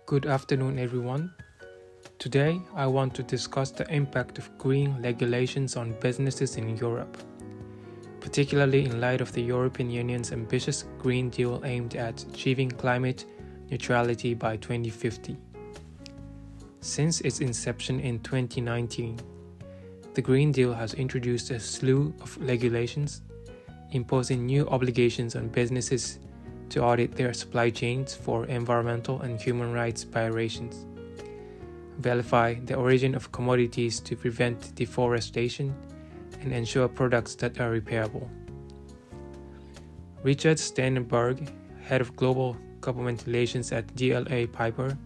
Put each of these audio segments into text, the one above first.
Good afternoon, everyone. Today, I want to discuss the impact of green regulations on businesses in Europe, particularly in light of the European Union's ambitious Green Deal aimed at achieving climate neutrality by 2050. Since its inception in 2019, the Green Deal has introduced a slew of regulations, imposing new obligations on businesses to audit their supply chains for environmental and human rights violations, verify the origin of commodities to prevent deforestation, and ensure products that are repairable. Richard Steinberg, head of global government relations at DLA Piper,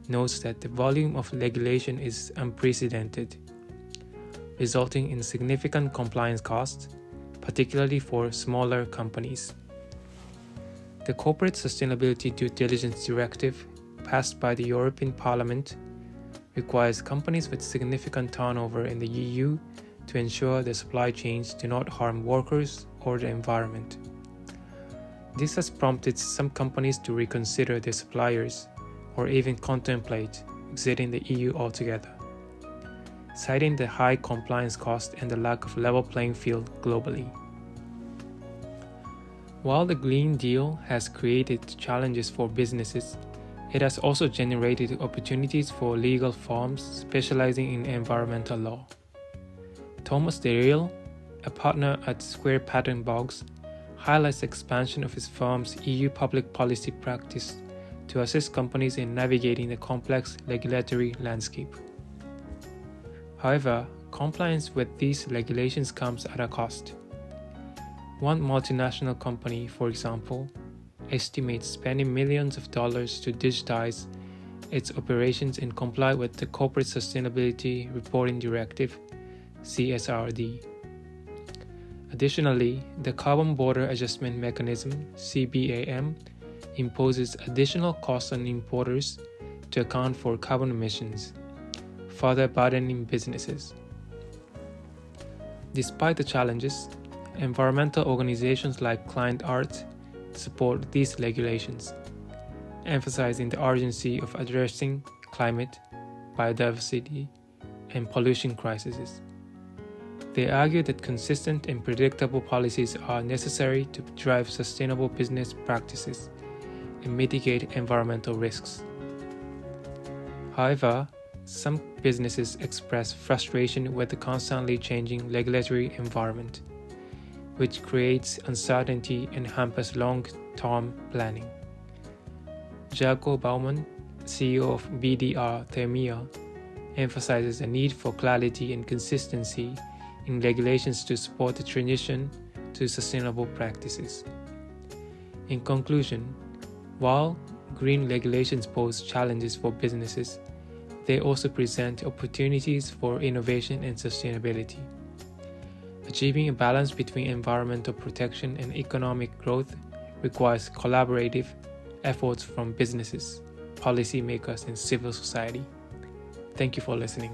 notes that the volume of regulation is unprecedented, resulting in significant compliance costs, particularly for smaller companies. The Corporate Sustainability Due Diligence Directive, passed by the European Parliament, requires companies with significant turnover in the EU to ensure their supply chains do not harm workers or the environment. This has prompted some companies to reconsider their suppliers or even contemplate exiting the EU altogether, citing the high compliance cost and the lack of level playing field globally. While the Green Deal has created challenges for businesses, it has also generated opportunities for legal firms specializing in environmental law. Thomas Derriel, a partner at Square Patent Box, highlights the expansion of his firm's EU public policy practice to assist companies in navigating the complex regulatory landscape. However, compliance with these regulations comes at a cost. One multinational company, for example, estimates spending millions of dollars to digitize its operations and comply with the Corporate Sustainability Reporting Directive, CSRD. Additionally, the Carbon Border Adjustment Mechanism, CBAM, imposes additional costs on importers to account for carbon emissions, further burdening businesses. Despite the challenges, environmental organizations like Client Art support these regulations, emphasizing the urgency of addressing climate, biodiversity, and pollution crises. They argue that consistent and predictable policies are necessary to drive sustainable business practices and mitigate environmental risks. However, some businesses express frustration with the constantly changing regulatory environment, which creates uncertainty and hampers long-term planning. Jaco Baumann, CEO of BDR Thermia, emphasizes the need for clarity and consistency in regulations to support the transition to sustainable practices. In conclusion, while green regulations pose challenges for businesses, they also present opportunities for innovation and sustainability. Achieving a balance between environmental protection and economic growth requires collaborative efforts from businesses, policymakers, and civil society. Thank you for listening.